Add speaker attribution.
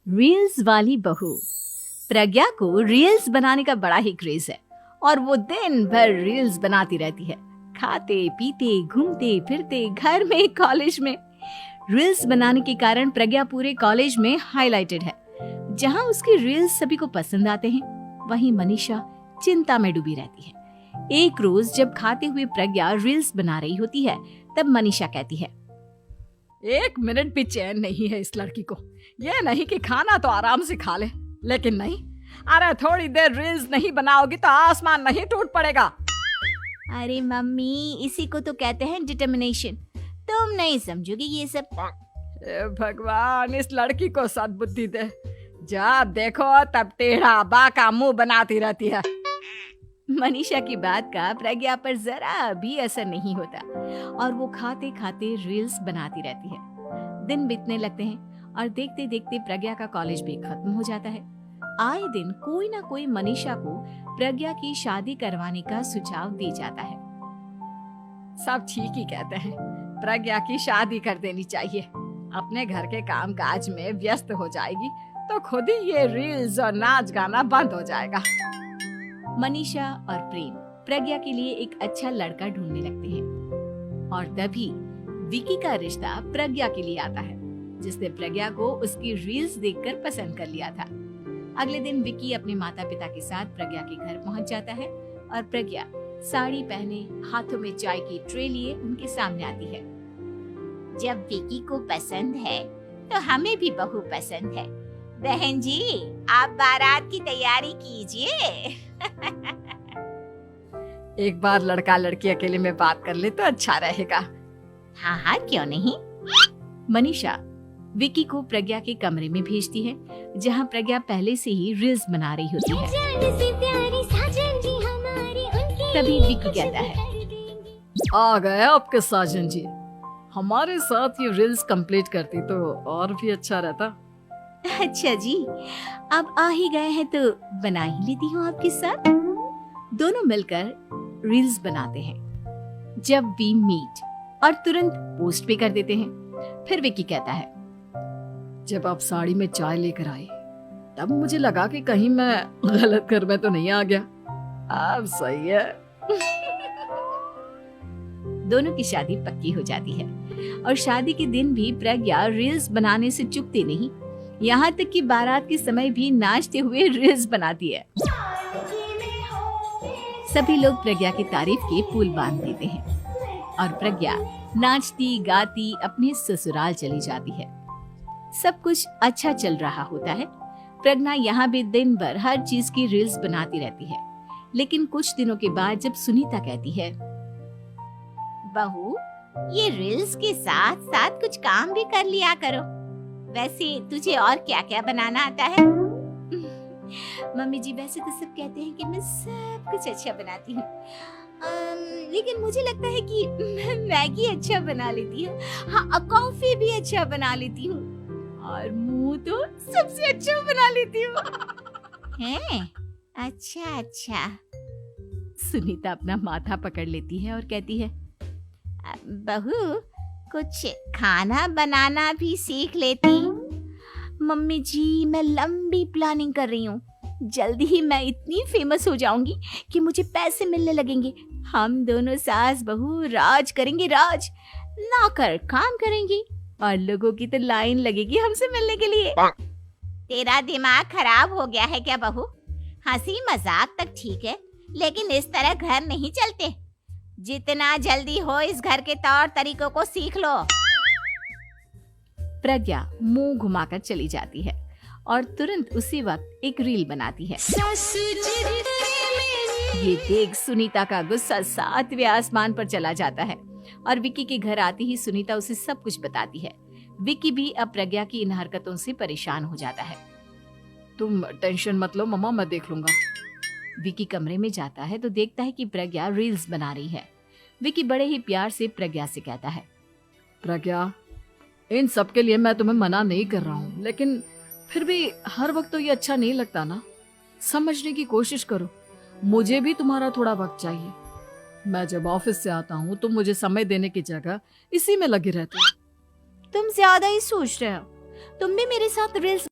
Speaker 1: Reels वाली बहू। प्रज्ञा को रील्स बनाने का बड़ा ही क्रेज है और वो दिन भर रील्स बनाती रहती है। खाते पीते घूमते फिरते घर में कॉलेज में रील्स बनाने के कारण प्रज्ञा पूरे कॉलेज में हाईलाइटेड है। जहां उसकी रील्स सभी को पसंद आते हैं, वहीं मनीषा चिंता में डूबी रहती है। एक रोज जब खाते हुए प्रज्ञा रील्स बना रही होती है, तब मनीषा कहती है,
Speaker 2: एक मिनट भी चैन नहीं है इस लड़की को। ये नहीं कि खाना तो आराम से खा ले, लेकिन नहीं, अरे थोड़ी देर रील्स नहीं बनाओगी तो आसमान नहीं टूट पड़ेगा।
Speaker 1: अरे मम्मी, इसी को तो कहते हैं डिटर्मिनेशन। तुम नहीं समझोगी ये सब।
Speaker 2: भगवान, इस लड़की को सद्बुद्धि दे। जब देखो तब टेढ़ा बाका मुंह बनाती रहती है।
Speaker 1: मनीषा की बात का प्रज्ञा पर जरा भी असर नहीं होता और वो खाते खाते रील्स बनाती रहती है। दिन बीतने लगते हैं और देखते देखते प्रज्ञा का कॉलेज भी खत्म हो जाता है। आए दिन कोई ना कोई मनीषा को प्रज्ञा की शादी करवाने का सुझाव दे जाता है।
Speaker 2: सब ठीक ही कहते हैं, प्रज्ञा की शादी कर देनी चाहिए। अपने घर के काम काज में व्यस्त हो जाएगी तो खुद ही ये रील्स और नाच गाना बंद हो जाएगा।
Speaker 1: मनीषा और प्रेम प्रज्ञा के लिए एक अच्छा लड़का ढूंढने लगते हैं और तभी विकी का रिश्ता प्रज्ञा के लिए आता है, जिसने प्रज्ञा को उसकी रील्स देखकर पसंद कर लिया था। अगले दिन विकी अपने माता पिता के साथ प्रज्ञा के घर पहुंच जाता है और प्रज्ञा साड़ी पहने हाथों में चाय की ट्रे लिए उनके सामने आती है।
Speaker 3: जब विकी को पसंद है तो हमें भी बहू पसंद है। बहन जी, आप बारात की तैयारी कीजिए।
Speaker 2: एक बार लड़का लड़की अकेले में बात कर ले तो अच्छा रहेगा।
Speaker 3: हाँ हाँ, क्यों नहीं।
Speaker 1: मनीषा विकी को प्रज्ञा के कमरे में भेजती है, जहां प्रज्ञा पहले से ही रील्स बना रही होती है। तभी विकी कहता है,
Speaker 2: आ गए आपके साजन जी। हमारे साथ ये रील्स कंप्लीट करती तो और भी अच्छा रहता।
Speaker 1: अच्छा जी, अब आ ही गए हैं तो बना ही लेती हूँ आपके साथ। दोनों मिलकर रील्स बनाते हैं। जब वी मीट और तुरंत पोस्ट भी कर देते हैं। फिर विकी कहता है,
Speaker 2: जब आप साड़ी में चाय लेकर आई तब मुझे लगा कि कहीं मैं गलत घर में तो नहीं आ गया। अब सही है।
Speaker 1: दोनों की शादी पक्की हो जाती है और शादी के दिन भी प्रज्ञा रील्स बनाने से चूकती नहीं। यहाँ तक कि बारात के समय भी नाचते हुए रील्स बनाती है। सभी लोग प्रज्ञा की तारीफ के पुल बांध देते हैं और प्रज्ञा नाचती गाती अपने ससुराल चली जाती है। सब कुछ अच्छा चल रहा होता है। प्रज्ञा यहाँ भी दिन भर हर चीज की रील्स बनाती रहती है। लेकिन कुछ दिनों के बाद जब सुनीता कहती है,
Speaker 3: बहू, ये रील्स के साथ साथ कुछ काम भी कर लिया करो। वैसे तुझे और क्या क्या बनाना आता है?
Speaker 1: मम्मी जी, वैसे तो सब कहते हैं कि मैं सब कुछ अच्छा बनाती हूँ, लेकिन मुझे लगता है कि मैं मैगी अच्छा बना लेती हूँ। हाँ, कॉफी भी अच्छा बना लेती हूँ और मुंह तो सबसे अच्छा बना लेती हूँ।
Speaker 3: हैं? अच्छा अच्छा।
Speaker 1: सुनीता अपना माथा पकड़ लेती है और कहती है,
Speaker 3: बहू, कुछ खाना बनाना भी सीख लेती।
Speaker 1: मम्मी जी, मैं लंबी प्लानिंग कर रही हूँ। जल्दी ही मैं इतनी फेमस हो जाऊंगी कि मुझे पैसे मिलने लगेंगे। हम दोनों सास बहू राज करेंगे, राज। नौकर काम करेंगी और लोगों की तो लाइन लगेगी हमसे मिलने के लिए।
Speaker 3: तेरा दिमाग खराब हो गया है क्या बहू? हंसी मजाक तक ठीक है, लेकिन इस तरह घर नहीं चलते। जितना जल्दी हो इस घर के तौर तरीकों को सीख लो।
Speaker 1: प्रज्ञा मुंह घुमाकर चली जाती है और तुरंत उसी वक्त एक रील बनाती है। ये देख सुनीता का गुस्सा 7वें आसमान पर चला जाता है और विकी के घर आती ही सुनीता उसे सब कुछ बताती है। विकी भी अब प्रज्ञा की इन हरकतों से परेशान हो जाता है।
Speaker 2: तुम टेंशन मत लो मम्मा, मैं देख लूंगा।
Speaker 1: विकी कमरे में जाता है तो देखता है कि प्रज्ञा रील्स बना रही है। विकी बड़े ही प्यार से प्रज्ञा से कहता है,
Speaker 2: प्रज्ञा, इन सब के लिए मैं तुम्हें मना नहीं कर रहा हूँ, लेकिन फिर भी हर वक्त तो ये अच्छा नहीं लगता ना। समझने की कोशिश करो, मुझे भी तुम्हारा थोड़ा वक्त चाहिए। मैं जब ऑफिस से आता हूँ तो मुझे समय देने की जगह इसी में लगे रहते हो।
Speaker 1: तुम ज्यादा ही सोच रहे हो। तुम भी मेरे साथ रील्स